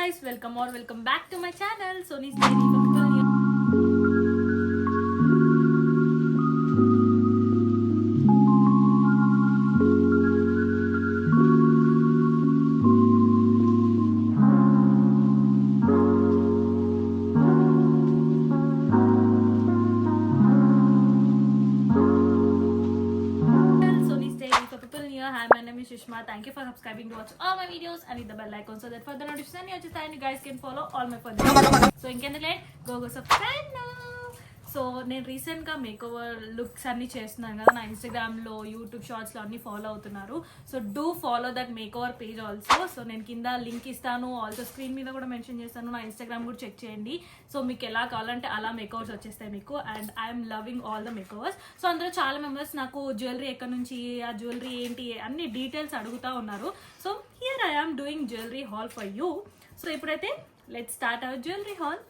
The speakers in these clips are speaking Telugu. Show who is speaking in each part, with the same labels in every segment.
Speaker 1: guys, welcome back to my channel Sony's Daily for People New. Hi, my name is Sushma. Thank you for subscribing to watch all my videos and hit the bell icon so that further notifications and you guys can follow all my further videos. So in go subscribe now. So నేను రీసెంట్గా మేకోవర్ లుక్స్ అన్నీ చేస్తున్నాను కదా, నా ఇన్స్టాగ్రామ్లో యూట్యూబ్ షార్ట్స్లో అన్నీ ఫాలో అవుతున్నారు. So do follow that makeover page also. So నేను కింద లింక్ ఇస్తాను, ఆల్సో స్క్రీన్ మీద కూడా మెన్షన్ చేస్తాను. నా ఇన్స్టాగ్రామ్ కూడా చెక్ చేయండి. సో మీకు ఎలా కావాలంటే అలా మేకోవర్స్ వచ్చేస్తాయి మీకు. And I'm loving all the makeovers. So అందులో చాలా మెంబర్స్ నాకు జ్యువెలరీ ఎక్కడి నుంచి, ఆ జ్యువెలరీ ఏంటి అన్ని డీటెయిల్స్ అడుగుతూ ఉన్నారు. So here I am doing jewellery haul for you. So ఇప్పుడైతే let's start our jewellery haul.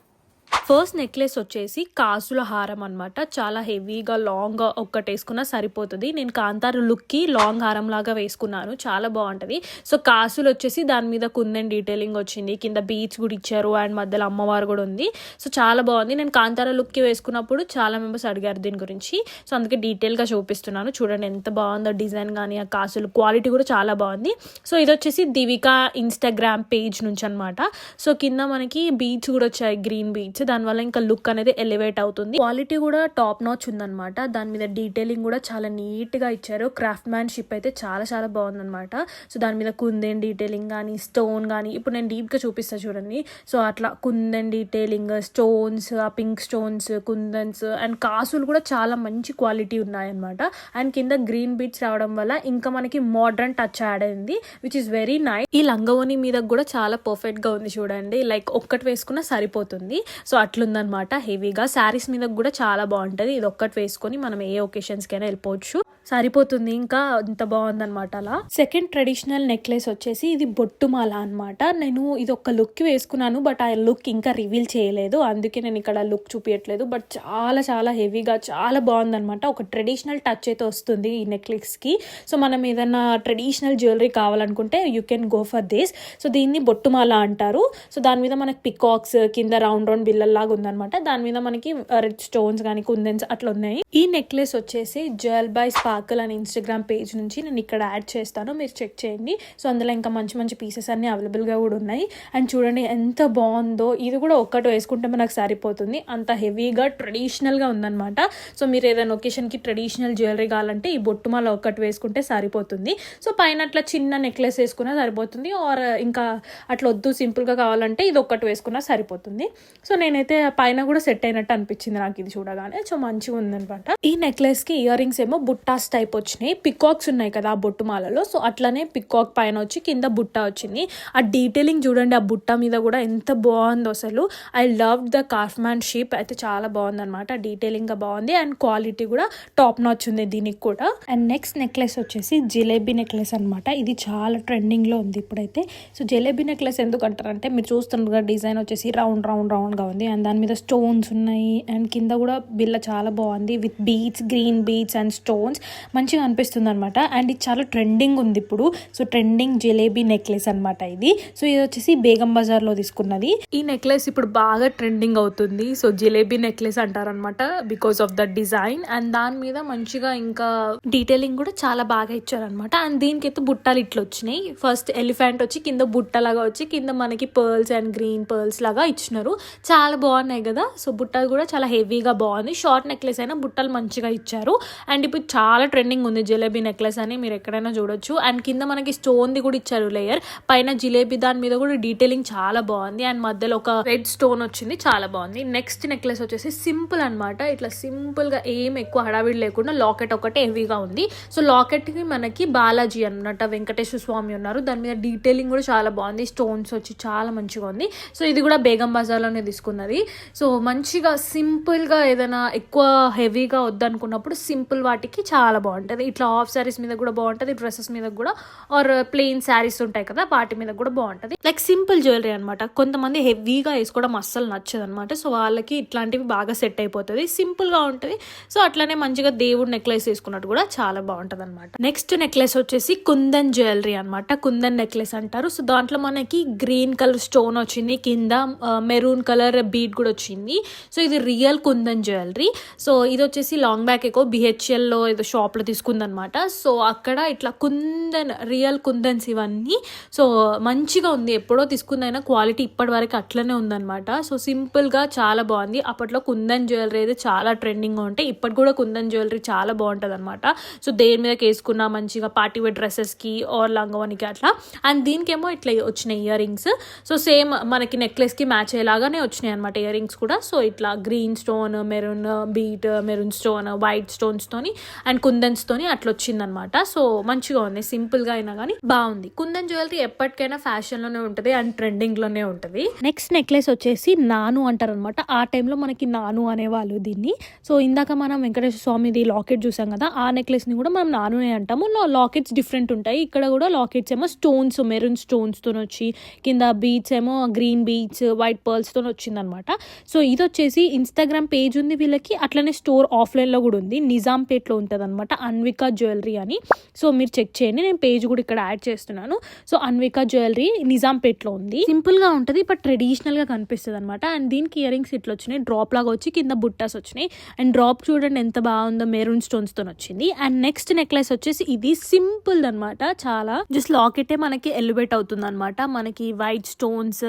Speaker 1: First necklace వచ్చేసి కాసుల హారం అనమాట. చాలా హెవీగా లాంగ్ ఒక్కటి వేసుకున్నా సరిపోతుంది. నేను కాంతారు లుక్కి లాంగ్ హారం లాగా వేసుకున్నాను, చాలా బాగుంటుంది. సో కాసులు వచ్చేసి దాని మీద కుందన్ డీటెయిలింగ్ వచ్చింది, కింద బీచ్ కూడా ఇచ్చారు అండ్ మధ్యలో అమ్మవారు కూడా ఉంది. సో చాలా బాగుంది. నేను కాంతార లుక్కి వేసుకున్నప్పుడు చాలా మెంబర్స్ అడిగారు దీని గురించి. సో అందుకే డీటెయిల్గా చూపిస్తున్నాను. చూడండి ఎంత బాగుందో డిజైన్ కానీ ఆ కాసులు క్వాలిటీ కూడా చాలా బాగుంది. సో ఇది వచ్చేసి దివిక ఇన్స్టాగ్రామ్ పేజ్ నుంచి అనమాట. సో కింద మనకి బీచ్ కూడా వచ్చాయి, గ్రీన్ బీచ్. దానివల్ల ఇంకా లుక్ అనేది ఎలివేట్ అవుతుంది. క్వాలిటీ కూడా టాప్ నాచ్ ఉందన్నమాట. దాని మీద డీటెయిలింగ్ కూడా చాలా నీట్ గా ఇచ్చారు. క్రాఫ్ట్ మ్యాన్షిప్ అయితే చాలా చాలా బాగుందన్నమాట. సో దాని మీద కుందన్ డీటెయిలింగ్ కానీ స్టోన్ కానీ, ఇప్పుడు నేను డీప్ గా చూపిస్తా చూడండి. సో అట్లా కుందన్ డీటెయిలింగ్, స్టోన్స్, ఆ పింక్ స్టోన్స్, కుందన్స్ అండ్ కాసులు కూడా చాలా మంచి క్వాలిటీ ఉన్నాయన్నమాట. అండ్ కింద గ్రీన్ బీట్స్ రావడం వల్ల ఇంకా మనకి మోడ్రన్ టచ్ యాడ్ అయింది, విచ్ ఇస్ వెరీ నైస్. ఈ లంగవోని మీద కూడా చాలా పర్ఫెక్ట్ గా ఉంది చూడండి. లైక్ ఒక్కటి వేసుకున్నా సరిపోతుంది. సో అట్లుందనమాట. హెవీగా శారీస్ మీద కూడా చాలా బాగుంటుంది. ఇది ఒక్కటి వేసుకొని మనం ఏ ఒకేషన్స్కైనా వెళ్ళిపోవచ్చు, సరిపోతుంది. ఇంకా ఇంత బాగుందనమాట. అలా సెకండ్ ట్రెడిషనల్ నెక్లెస్ వచ్చేసి ఇది బొట్టుమాల అనమాట. నేను ఇది ఒక లుక్ వేసుకున్నాను, బట్ ఆ లుక్ ఇంకా రివీల్ చేయలేదు, అందుకే నేను ఇక్కడ లుక్ చూపించట్లేదు. బట్ చాలా చాలా హెవీగా చాలా బాగుందనమాట. ఒక ట్రెడిషనల్ టచ్ అయితే వస్తుంది ఈ నెక్లెస్కి. సో మనం ఏదైనా ట్రెడిషనల్ జ్యువెలరీ కావాలనుకుంటే you can go for this. So దీన్ని బొట్టుమాల అంటారు. సో దాని మీద మనకి పికాక్స్, కింద రౌండ్ రౌండ్ బిల్లల్లాగా ఉందనమాట. దాని మీద మనకి రెడ్ స్టోన్స్ కానీ కుందన్స్ అట్లా ఉన్నాయి. ఈ నెక్లెస్ వచ్చేసి జ్యువెల్ బై స్పార్కల్ అని ఇన్స్టాగ్రామ్ పేజ్ నుంచి నేను ఇక్కడ యాడ్ చేస్తాను, మీరు చెక్ చేయండి. సో అందులో ఇంకా మంచి మంచి పీసెస్ అన్ని అవైలబుల్గా కూడా ఉన్నాయి. అండ్ చూడండి ఎంత బాగుందో. ఇది కూడా ఒక్కటి వేసుకుంటే మనకు సరిపోతుంది, అంత హెవీగా ట్రెడిషనల్గా ఉందన్నమాట. సో మీరు ఏదైనా ఒకేషన్కి ట్రెడిషనల్ జ్యువెలరీ కావాలంటే ఈ బొట్టుమాల ఒక్కటి వేసుకుంటే సరిపోతుంది. సో పైన అట్లా చిన్న నెక్లెస్ వేసుకున్నా సరిపోతుంది, ఆర్ ఇంకా అట్లా వద్దు సింపుల్గా కావాలంటే ఇది ఒక్కటి వేసుకున్నా సరిపోతుంది. సో నేనైతే పైన కూడా సెట్ అయినట్టు అనిపించింది నాకు ఇది చూడగానే. సో మంచిగా ఉందనమాట. ఈ నెక్లెస్ కి ఇయర్ రింగ్స్ ఏమో బుట్టాస్ టైప్ వచ్చినాయి. పికాక్స్ ఉన్నాయి కదా ఆ బొట్టుమాలలో, సో అట్లనే పికాక్ పైన వచ్చి కింద బుట్ట వచ్చింది. ఆ డీటెయిలింగ్ చూడండి, ఆ బుట్ట మీద కూడా ఎంత బాగుందో అసలు. ఐ లవ్ ద క్రాఫ్ట్‌మ్యాన్‌షిప్ అయితే చాలా బాగుందనమాట. డీటెయిలింగ్ గా బాగుంది అండ్ క్వాలిటీ కూడా టాప్ నాచ్ ఉంది దీనికి కూడా. అండ్ నెక్స్ట్ నెక్లెస్ వచ్చేసి జిలేబీ నెక్లెస్ అనమాట. ఇది చాలా ట్రెండింగ్ లో ఉంది ఇప్పుడైతే. సో జిలేబీ నెక్లెస్ ఎందుకు అంటారంటే, మీరు చూస్తున్నారు డిజైన్ వచ్చేసి రౌండ్ రౌండ్ రౌండ్ గా ఉంది అండ్ దాని మీద స్టోన్స్ ఉన్నాయి అండ్ కింద కూడా బిల్ల చాలా బాగుంది with beats, green beats and stones. మంచిగా అనిపిస్తుంది అనమాట. అండ్ ఇది చాలా ట్రెండింగ్ ఉంది ఇప్పుడు. సో ట్రెండింగ్ జిలేబీ నెక్లెస్ అనమాట ఇది. సో ఇది వచ్చేసి బేగం బజార్ లో తీసుకున్నది. ఈ నెక్లెస్ ఇప్పుడు బాగా ట్రెండింగ్ అవుతుంది. సో జిలేబీ నెక్లెస్ అంటారనమాట because of the design. And దాని మీద మంచిగా ఇంకా డీటెయిలింగ్ కూడా చాలా బాగా ఇచ్చారనమాట. అండ్ దీనికి అయితే బుట్టాలు ఇట్లా వచ్చినాయి. ఫస్ట్ ఎలిఫెంట్ వచ్చి కింద బుట్టలాగా వచ్చి కింద మనకి పర్ల్స్ అండ్ గ్రీన్ పర్ల్స్ లాగా ఇచ్చినారు. చాలా బాగున్నాయి కదా. సో బుట్టలు కూడా చాలా హెవీగా బాగుంది. షార్ట్ నెక్లెస్ అయినా బుట్టలు మంచిగా ఇచ్చారు. అండ్ ఇప్పుడు చాలా ట్రెండింగ్ ఉంది జిలేబీ నెక్లెస్ అని, మీరు ఎక్కడైనా చూడొచ్చు. అండ్ కింద మనకి స్టోన్ ది కూడా ఇచ్చారు లేయర్ పైన. జిలేబీ దాని మీద కూడా డీటెయిలింగ్ చాలా బాగుంది అండ్ మధ్యలో ఒక రెడ్ స్టోన్ వచ్చింది, చాలా బాగుంది. నెక్స్ట్ నెక్లెస్ వచ్చేసి సింపుల్ అనమాట. ఇట్లా సింపుల్ గా ఏం ఎక్కువ హడావిడి లేకుండా లాకెట్ ఒకటే హెవీగా ఉంది. సో లాకెట్ కి మనకి బాలాజీ అన్నమాట, వెంకటేశ్వర స్వామి ఉన్నారు. దాని మీద డీటెయిలింగ్ కూడా చాలా బాగుంది, స్టోన్స్ వచ్చి చాలా మంచిగా ఉంది. సో ఇది కూడా బేగం బజార్ లోనే తీసుకున్నాను. తీసుకున్నది. సో మంచిగా సింపుల్గా ఏదైనా ఎక్కువ హెవీగా వద్దనుకున్నప్పుడు సింపుల్ వాటికి చాలా బాగుంటుంది. ఇట్లా హాఫ్ శారీస్ మీద కూడా బాగుంటుంది, డ్రెస్సెస్ మీద కూడా, ఆర్ ప్లెయిన్ శారీస్ ఉంటాయి కదా వాటి మీద కూడా బాగుంటుంది. లైక్ సింపుల్ జ్యువెలరీ అనమాట. కొంతమంది హెవీగా వేసుకోవడం అస్సలు నచ్చదు అనమాట. సో వాళ్ళకి ఇట్లాంటివి బాగా సెట్ అయిపోతుంది, సింపుల్గా ఉంటుంది. సో అట్లానే మంచిగా దేవుడు నెక్లెస్ వేసుకున్నట్టు కూడా చాలా బాగుంటుంది అనమాట. నెక్స్ట్ నెక్లెస్ వచ్చేసి కుందన్ జ్యువెలరీ అనమాట. కుందన్ నెక్లెస్ అంటారు. సో దాంట్లో మనకి గ్రీన్ కలర్ స్టోన్ వచ్చింది, కింద మెరూన్ కలర్ బీడ్ కూడా వచ్చింది. సో ఇది రియల్ కుందన్ జ్యువెలరీ. సో ఇది వచ్చేసి లాంగ్ బ్యాక్ ఎక్కువ BHLలో ఏదో షాప్లో తీసుకుందనమాట. సో అక్కడ ఇట్లా కుందన్, రియల్ కుందన్స్ ఇవన్నీ. సో మంచిగా ఉంది, ఎప్పుడో తీసుకుందైనా క్వాలిటీ ఇప్పటి వరకు అట్లనే ఉందన్నమాట. సో సింపుల్గా చాలా బాగుంది. అప్పట్లో కుందన్ జ్యువెలరీ అయితే చాలా ట్రెండింగ్గా ఉంటాయి, ఇప్పటి కూడా కుందన్ జ్యువెలరీ చాలా బాగుంటుంది అనమాట. సో దేని మీద వేసుకున్నా మంచిగా పార్టీ వేర్ డ్రెస్సెస్కి ఆర్ లంగవనికి అట్లా. అండ్ దీనికేమో ఇట్లా వచ్చినాయి ఇయర్ రింగ్స్. సో సేమ్ మనకి నెక్లెస్కి మ్యాచ్ అయ్యేలాగానే వచ్చినాయి అనమాట ఇయర్ రింగ్స్ కూడా. సో ఇట్లా green stone, maroon bead, maroon stone, white స్టోన్స్తోని అండ్ కుందన్స్తోని అట్లా వచ్చిందనమాట. సో మంచిగా ఉంది, సింపుల్గా అయినా కానీ బాగుంది. కుందన్ జ్యువెలరీ ఎప్పటికైనా ఫ్యాషన్లోనే ఉంటుంది అండ్ ట్రెండింగ్లోనే ఉంటుంది. నెక్స్ట్ నెక్లెస్ వచ్చేసి నాను అంటారు అనమాట. ఆ టైంలో మనకి నాను అనేవాళ్ళు దీన్ని. సో ఇందాక మనం వెంకటేశ్వర స్వామిది లాకెట్ చూసాం కదా, ఆ నెక్లెస్ని కూడా మనం నానునే అంటాము. లాకెట్స్ డిఫరెంట్ ఉంటాయి. ఇక్కడ కూడా లాకెట్స్ ఏమో స్టోన్స్, మెరూన్ స్టోన్స్తో వచ్చి, కింద బీట్స్ ఏమో గ్రీన్ బీట్స్, వైట్ పర్ల్స్తో వచ్చిందనమాట. సో ఇది వచ్చేసి ఇన్స్టాగ్రామ్ పేజ్ ఉంది వీళ్ళకి, అట్లనే స్టోర్ ఆఫ్లైన్లో కూడా ఉంది, నిజాంపేట్లో ఉంటుంది అనమాట, అన్వికా జ్యువెలరీ అని. సో మీరు చెక్ చేయండి, నేను పేజ్ కూడా ఇక్కడ యాడ్ చేస్తున్నాను. సో అన్వికా జ్యువెలరీ నిజాంపేట్లో ఉంది. సింపుల్గా ఉంటుంది బట్ ట్రెడిషనల్గా కనిపిస్తుంది అనమాట. అండ్ దీనికి ఇయర్ రింగ్స్ ఇట్లా వచ్చినాయి, డ్రాప్ లాగా వచ్చి కింద బుట్టాస్ వచ్చినాయి. అండ్ డ్రాప్ చూడండి ఎంత బాగుందో, మెరూన్ స్టోన్స్తో వచ్చింది. అండ్ నెక్స్ట్ నెక్లెస్ వచ్చేసి ఇది సింపుల్ అనమాట, చాలా జస్ట్ లాకెటే మనకి ఎలివేట్ అవుతుంది అనమాట. మనకి white stones,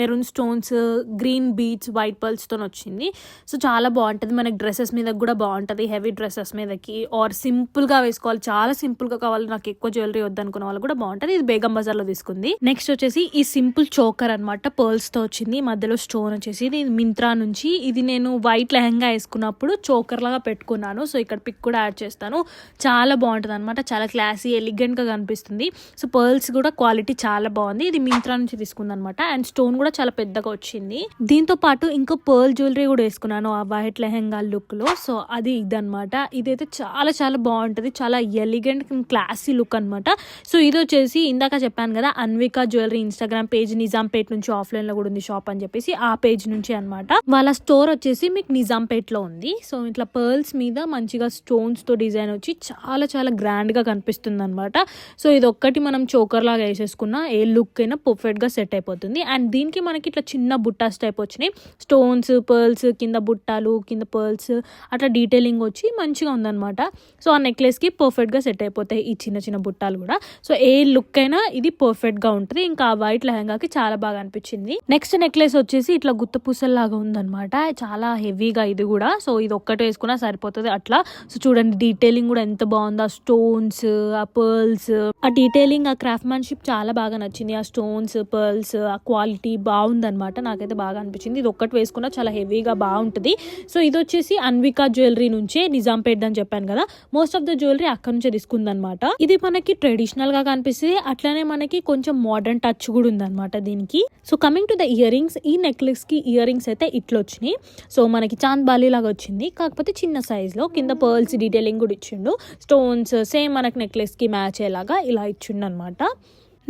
Speaker 1: maroon stones, green beads, white పర్ల్స్తో వచ్చింది. సో చాలా బాగుంటుంది, మనకి డ్రెస్సెస్ మీద కూడా బాగుంటుంది, హెవీ డ్రెస్సెస్ మీదకి ఆర్ సింపుల్గా వేసుకోవాలి, చాలా సింపుల్గా కావాలి, నాకు ఎక్కువ జ్యువెలరీ వద్దనుకున్న వాళ్ళు కూడా బాగుంటుంది. ఇది బేగం బజార్లో తీసుకుంది. నెక్స్ట్ వచ్చేసి ఈ సింపుల్ చోకర్ అనమాట, పర్ల్స్తో వచ్చింది, మధ్యలో స్టోన్ వచ్చేసి. ఇది మింత్రా నుంచి. ఇది నేను వైట్ లెహంగా వేసుకున్నప్పుడు చోకర్ లాగా పెట్టుకున్నాను. సో ఇక్కడ పిక్ కూడా యాడ్ చేస్తాను. చాలా బాగుంటుంది అనమాట, చాలా క్లాసీ ఎలిగెంట్గా కనిపిస్తుంది. సో పర్ల్స్ కూడా క్వాలిటీ చాలా బాగుంది. ఇది మింత్రా నుంచి తీసుకుంది అనమాట. అండ్ స్టోన్ కూడా చాలా పెద్దగా వచ్చింది. దీంతో పాటు ఇంకో పర్ల్ జ్యువెలరీ కూడా వేసుకున్నాను ఆ వైట్ లెహంగా లుక్ లో. సో అది ఇదనమాట. ఇదైతే చాలా చాలా బాగుంటుంది, చాలా ఎలిగెంట్ క్లాసీ లుక్ అనమాట. సో ఇది వచ్చేసి ఇందాక చెప్పాను కదా, Anvika jewellery Instagram page Nizampet నుంచి ఆఫ్లైన్ లో కూడా ఉంది షాప్ అని చెప్పేసి, ఆ పేజ్ నుంచి అనమాట. వాళ్ళ స్టోర్ వచ్చేసి మీకు నిజాంపేట్ లో ఉంది. సో ఇట్లా పర్ల్స్ మీద మంచిగా స్టోన్స్ తో డిజైన్ వచ్చి చాలా చాలా గ్రాండ్ గా కనిపిస్తుంది అనమాట. సో ఇది ఒక్కటి మనం చోకర్ లాగా వేసేసుకున్న ఏ లుక్ అయినా పర్ఫెక్ట్ గా సెట్ అయిపోతుంది. అండ్ దీనికి మనకి ఇట్లా చిన్న బుట్టాస్ టైప్ వచ్చినాయి, స్టోన్స్, పర్ల్స్, కింద బుట్టాలు, కింద పర్ల్స్, అట్లా డీటెయిలింగ్ వచ్చి మంచిగా ఉందన్నమాట. సో ఆ నెక్లెస్ కి పర్ఫెక్ట్ గా సెట్ అయిపోతాయి ఈ చిన్న చిన్న బుట్టాలు కూడా. సో ఏ లుక్ అయినా ఇది పర్ఫెక్ట్ గా ఉంటుంది. ఇంకా వైట్ లెహంగాకి చాలా బాగా అనిపించింది. నెక్స్ట్ నెక్లెస్ వచ్చేసి ఇట్లా గుత్త పూసల్లాగా ఉందన్నమాట, చాలా హెవీగా ఇది కూడా. సో ఇది ఒక్కటి వేసుకున్నా సరిపోతుంది అట్లా. సో చూడండి డీటెయిలింగ్ కూడా ఎంత బాగుందో, ఆ స్టోన్స్, ఆ పర్ల్స్, ఆ డీటెయిలింగ్, ఆ క్రాఫ్ట్మెన్షిప్ చాలా బాగా నచ్చింది. ఆ స్టోన్స్, పర్ల్స్, ఆ క్వాలిటీ బాగుందన్నమాట, నాకైతే బాగా అనిపించింది. ఇది ఒక్కటి వేసుకున్నా చాలా హెవీగా బాగుంటుంది. సో ఇది వచ్చేసి అన్వికా జ్యువెలరీ నుంచే, నిజాంపేట్ అని చెప్పాను కదా, మోస్ట్ ఆఫ్ ద జ్యువెలరీ అక్కడ నుంచే తీసుకుందనమాట. ఇది మనకి ట్రెడిషనల్ గా కనిపిస్తుంది, అట్లానే మనకి కొంచెం మోడర్న్ టచ్ కూడా ఉందన్నమాట దీనికి. So coming to the ear rings, ఈ నెక్లెస్ కి ఇయర్ రింగ్స్ అయితే ఇట్లా వచ్చినాయి. సో మనకి చాంద్ బాలి లాగా వచ్చింది, కాకపోతే చిన్న సైజ్ లో, కింద పర్ల్స్ డీటెయిలింగ్ కూడా ఇచ్చిండు, స్టోన్స్ సేమ్ మనకి నెక్లెస్ కి మ్యాచ్ అయ్యేలాగా ఇలా ఇచ్చిండు అనమాట.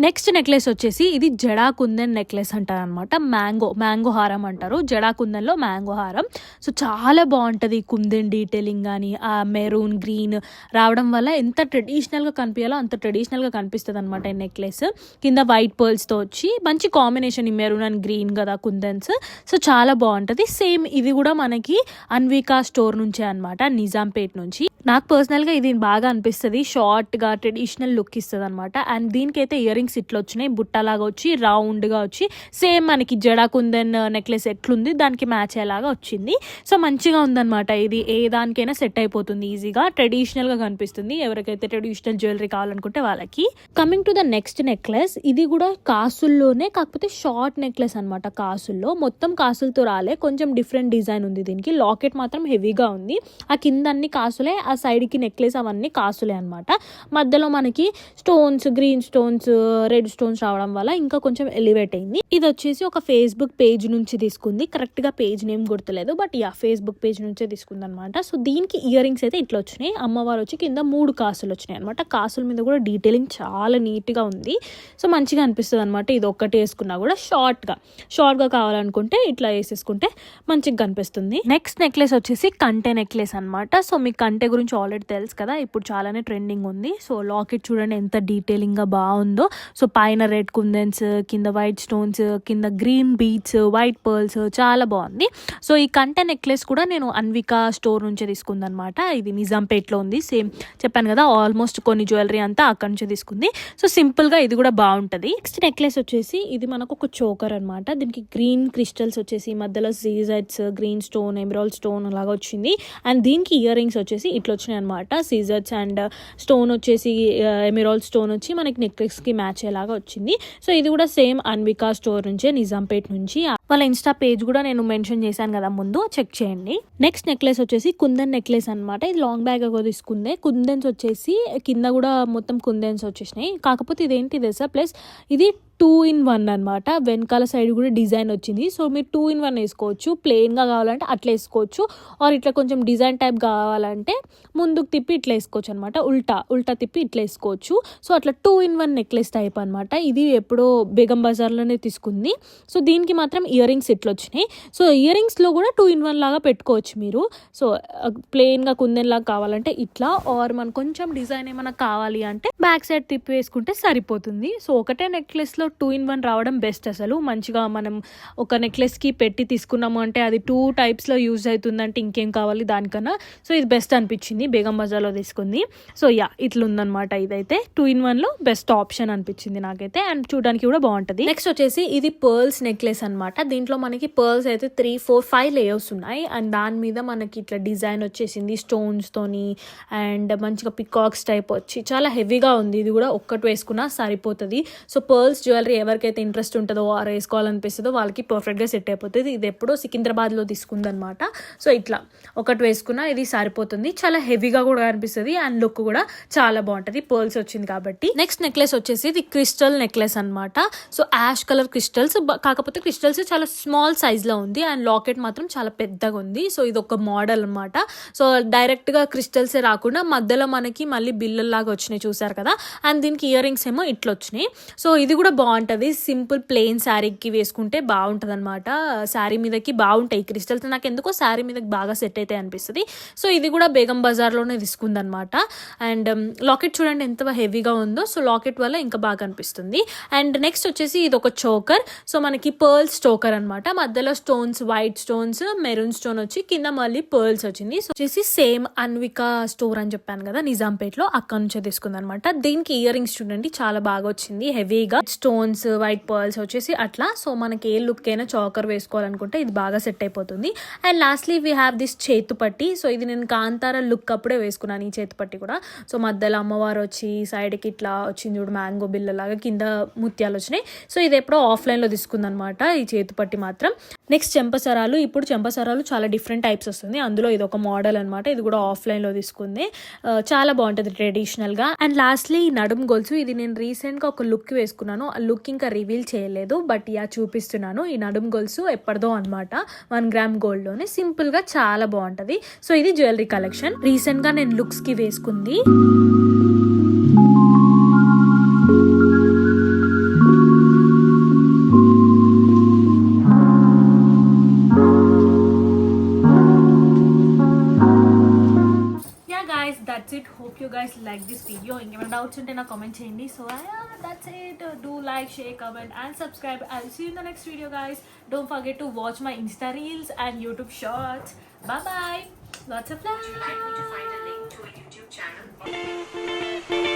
Speaker 1: నెక్స్ట్ నెక్లెస్ వచ్చేసి ఇది జడా కుందన్ నెక్లెస్ అంటారు అనమాట. మ్యాంగో హారం అంటారు, జడా కుందన్లో మ్యాంగో హారం. సో చాలా బాగుంటుంది కుందన్ డీటెయిలింగ్ కానీ, ఆ మెరూన్ గ్రీన్ రావడం వల్ల ఎంత ట్రెడిషనల్గా కనిపించాలో అంత ట్రెడిషనల్గా కనిపిస్తుంది అనమాట ఈ నెక్లెస్. కింద వైట్ పర్ల్స్తో వచ్చి మంచి కాంబినేషన్, ఈ మెరూన్ అండ్ గ్రీన్ కదా కుందన్స్. సో చాలా బాగుంటుంది. సేమ్ ఇది కూడా మనకి అన్వికా స్టోర్ నుంచే అనమాట, నిజాంపేట్ నుంచి. నాకు పర్సనల్గా ఇది బాగా అనిపిస్తుంది, షార్ట్గా ట్రెడిషనల్ లుక్ ఇస్తుంది అనమాట. అండ్ దీనికైతే ఇయర్ రింగ్స్ ఇట్లా వచ్చినాయి, బుట్టలాగా వచ్చి రౌండ్గా వచ్చి, సేమ్ మనకి జడా కుందన్ నెక్లెస్ ఎట్లుంది దానికి మ్యాచ్ అయ్యేలాగా వచ్చింది. సో మంచిగా ఉందన్నమాట. ఇది ఏ దానికైనా సెట్ అయిపోతుంది ఈజీగా, ట్రెడిషనల్గా కనిపిస్తుంది ఎవరికైతే ట్రెడిషనల్ జ్యువెలరీ కావాలనుకుంటే వాళ్ళకి. Coming to the next necklace, ఇది కూడా కాసుల్లోనే, కాకపోతే షార్ట్ నెక్లెస్ అనమాట. కాసుల్లో మొత్తం కాసులతో రాలే, కొంచెం డిఫరెంట్ డిజైన్ ఉంది దీనికి. లాకెట్ మాత్రం హెవీగా ఉంది, ఆ కింద అన్ని కాసులే, ఆ ఆ సైడ్కి నెక్లెస్ అవన్నీ కాసులే అనమాట. మధ్యలో మనకి stones, green stones, red stones రావడం వల్ల ఇంకా కొంచెం ఎలివేట్ అయింది. ఇది వచ్చేసి ఒక ఫేస్బుక్ పేజ్ నుంచి తీసుకుంది, కరెక్ట్గా పేజ్ నేమ్ గుర్తులేదు, బట్ ఫేస్బుక్ పేజ్ నుంచే తీసుకుంది అనమాట. సో దీనికి ఇయర్ రింగ్స్ అయితే ఇట్లా వచ్చినాయి. అమ్మవారు వచ్చి కింద 3 కాసులు వచ్చినాయి అనమాట. కాసుల మీద కూడా డీటెయిలింగ్ చాలా నీట్గా ఉంది. సో మంచిగా అనిపిస్తుంది అనమాట. ఇది ఒక్కటి వేసుకున్నా కూడా షార్ట్గా కావాలనుకుంటే ఇట్లా వేసేసుకుంటే మంచిగా కనిపిస్తుంది. నెక్స్ట్ నెక్లెస్ వచ్చేసి కంటె నెక్లెస్ అనమాట. సో మీకు కంటె గురించి ఆల్రెడీ తెలుసు కదా, ఇప్పుడు చాలానే ట్రెండింగ్ ఉంది. సో లాకెట్ చూడండి ఎంత డీటెయిలింగ్గా బాగుందో. సో పైన రెడ్ కుందన్స్, కింద వైట్ స్టోన్స్, కింద గ్రీన్ బీడ్స్, వైట్ పర్ల్స్, చాలా బాగుంది. సో ఈ కంటె నెక్లెస్ కూడా నేను అన్వికా స్టోర్ నుంచే తీసుకుందనమాట. ఇది నిజాంపేట్లో ఉంది. సేమ్ చెప్పాను కదా, ఆల్మోస్ట్ కొన్ని జ్యువెలరీ అంతా అక్కడ నుంచే తీసుకుంది. సో సింపుల్గా ఇది కూడా బాగుంటుంది. నెక్స్ట్ నెక్లెస్ వచ్చేసి ఇది మనకు ఒక చోకర్ అనమాట. దీనికి గ్రీన్ క్రిస్టల్స్ వచ్చేసి మధ్యలో scissors, green stone, emerald stone అలాగా వచ్చింది. అండ్ దీనికి ఇయర్ రింగ్స్ వచ్చేసి ఇట్లా వచ్చినాయి అనమాట. సీజర్స్ అండ్ స్టోన్ వచ్చేసి ఎమరాల్డ్ స్టోన్ వచ్చి మనకి నెక్లెస్కి మ్యాచ్ అయ్యేలాగా వచ్చింది. సో ఇది కూడా సేమ్ అన్వికా స్టోర్ నుంచే, నిజాంపేట్ నుంచి. వాళ్ళ ఇన్స్టా పేజ్ కూడా నేను మెన్షన్ చేశాను కదా ముందు, చెక్ చేయండి. నెక్స్ట్ నెక్లెస్ వచ్చేసి కుందన్ నెక్లెస్ అనమాట. ఇది లాంగ్ బ్యాగ్ తీసుకుందే. కుందన్స్ వచ్చేసి కింద కూడా మొత్తం కుందన్స్ వచ్చేసినాయి. కాకపోతే ఇదేంటి తెలుసా, ప్లస్ ఇది 2-in-1 అనమాట. వెనకాల సైడ్ కూడా డిజైన్ వచ్చింది. సో మీరు 2-in-1 వేసుకోవచ్చు. ప్లెయిన్గా కావాలంటే అట్లా వేసుకోవచ్చు, ఆర్ ఇట్లా కొంచెం డిజైన్ టైప్ కావాలంటే ముందుకు తిప్పి ఇట్లా వేసుకోవచ్చు అనమాట. ఉల్టా తిప్పి ఇట్లా వేసుకోవచ్చు. సో అట్లా 2-in-1 నెక్లెస్ టైప్ అనమాట. ఇది ఎప్పుడో బేగం బజార్లోనే తీసుకుంది. సో దీనికి మాత్రం ఇయర్ రింగ్స్ ఇట్లా వచ్చినాయి. సో ఇయర్ రింగ్స్లో కూడా 2-in-1 లాగా పెట్టుకోవచ్చు మీరు. సో ప్లెయిన్గా కుందన్ లాగా కావాలంటే ఇట్లా, ఆర్ మనకు కొంచెం డిజైన్ ఏమైనా కావాలి అంటే బ్యాక్ సైడ్ తిప్పి వేసుకుంటే సరిపోతుంది. సో ఒకటే నెక్లెస్లో 2-in-1 రావడం బెస్ట్. అసలు మంచిగా మనం ఒక నెక్లెస్కి పెట్టి తీసుకున్నాము అంటే అది 2 టైప్స్లో యూజ్ అవుతుందంటే ఇంకేం కావాలి దానికన్నా. సో ఇది బెస్ట్ అనిపించింది, బేగం బజార్లో తీసుకుంది. సో ఇట్లా ఉందన్నమాట. ఇదైతే 2-in-1లో బెస్ట్ ఆప్షన్ అనిపించింది నాకైతే, అండ్ చూడడానికి కూడా బాగుంటుంది. నెక్స్ట్ వచ్చేసి ఇది పర్ల్స్ నెక్లెస్ అనమాట. దీంట్లో మనకి పర్ల్స్ అయితే 3, 4, 5 లేయర్స్ ఉన్నాయి. అండ్ దాని మీద మనకి ఇట్లా డిజైన్ వచ్చేసింది స్టోన్స్ తోని, అండ్ మంచిగా పికాక్స్ టైప్ వచ్చి చాలా హెవీగా ఉంది. ఇది కూడా ఒక్కటి వేసుకున్నా సరిపోతుంది. సో పర్ల్స్ జ్యువెలరీ ఎవరికైతే ఇంట్రెస్ట్ ఉంటుందో, ఆర్ వేసుకోవాలనిపిస్తుందో వాళ్ళకి పర్ఫెక్ట్గా సెట్ అయిపోతుంది. ఇది ఎప్పుడో సికింద్రాబాద్లో తీసుకుందనమాట. సో ఇట్లా ఒకటి వేసుకున్నా ఇది సరిపోతుంది. చాలా హెవీగా కూడా అనిపిస్తుంది, అండ్ లుక్ కూడా చాలా బాగుంటుంది పర్ల్స్ వచ్చింది కాబట్టి. నెక్స్ట్ నెక్లెస్ వచ్చేసి ఇది క్రిస్టల్ నెక్లెస్ అనమాట. సో యాష్ కలర్ క్రిస్టల్స్, కాకపోతే క్రిస్టల్స్ చాలా స్మాల్ సైజ్లో ఉంది, అండ్ లాకెట్ మాత్రం చాలా పెద్దగా ఉంది. సో ఇది ఒక మోడల్ అనమాట. సో డైరెక్ట్గా క్రిస్టల్సే రాకుండా మధ్యలో మనకి మళ్ళీ బిల్లల్లాగా వచ్చినాయి, చూసారు కదా. అండ్ దీనికి ఇయర్ రింగ్స్ ఏమో ఇట్లా వచ్చినాయి. సో ఇది కూడా బాగుంటుంది. సింపుల్ ప్లెయిన్ శారీకి వేసుకుంటే బాగుంటుంది అనమాట. శారీ మీదకి బాగుంటాయి క్రిస్టల్స్. నాకు ఎందుకో శారీ మీదకి బాగా సెట్ అయితే అనిపిస్తుంది. సో ఇది కూడా బేగం బజార్లోనే తీసుకుందనమాట. అండ్ లాకెట్ చూడండి ఎంత హెవీగా ఉందో. సో లాకెట్ వల్ల ఇంకా బాగా అనిపిస్తుంది. అండ్ నెక్స్ట్ వచ్చేసి ఇది ఒక చోకర్. సో మనకి పర్ల్స్ చోకర్ అనమాట. మధ్యలో stones, white stones, maroon stone వచ్చి కింద మళ్ళీ పర్ల్స్ వచ్చింది. సో వచ్చేసి సేమ్ అన్వికా స్టోర్ అని చెప్పాను కదా నిజాంపేట్లో, అక్కడ నుంచే తీసుకుందనమాట. దీనికి ఇయర్ రింగ్స్ చూడండి చాలా బాగా వచ్చింది, హెవీగా స్టోన్స్, వైట్ పర్ల్స్ వచ్చేసి అట్లా. సో మనకి ఏ లుక్ అయినా చోకర్ వేసుకోవాలనుకుంటే ఇది బాగా సెట్ అయిపోతుంది. And lastly we have this చేతుపట్టి. సో ఇది నేను కాంతార లుక్ అప్పుడే వేసుకున్నాను, ఈ చేతుపట్టి కూడా. సో మధ్యలో అమ్మవారు వచ్చి సైడ్కి ఇట్లా వచ్చింది చూడు, మ్యాంగో బిల్లలాగా, కింద ముత్యాలు వచ్చినాయి. సో ఇది ఎప్పుడో ఆఫ్లైన్లో తీసుకుందనమాట ఈ చేతుపట్టి మాత్రం. నెక్స్ట్ చెంపసరాలు. ఇప్పుడు చెంపసరాలు చాలా డిఫరెంట్ టైప్స్ వస్తుంది, అందులో ఇది ఒక మోడల్ అనమాట. ఇది కూడా ఆఫ్లైన్లో తీసుకుంది, చాలా బాగుంటుంది ట్రెడిషనల్గా. అండ్ లాస్ట్లీ ఈ నడుము గొలుసు. ఇది నేను రీసెంట్గా ఒక లుక్ వేసుకున్నాను, ఆ లుక్ ఇంకా రివీల్ చేయలేదు, బట్ చూపిస్తున్నాను. ఈ నడుము గొలుసు ఎప్పటిదో అనమాట, 1 గ్రామ్ గోల్డ్లోనే, సింపుల్గా చాలా బాగుంటుంది. సో ఇది జ్యువెలరీ కలెక్షన్ రీసెంట్గా నేను లుక్స్కి వేసుకుంది. That's it. Hope you guys like this video. Ingemana doubts unte na comment cheyandi. So that's it. Do like, share, comment and subscribe. I'll see you in the next video, guys. Don't forget to watch my Insta reels and YouTube shorts. Bye bye. Lots of love. Would you like me to find a link to a YouTube channel?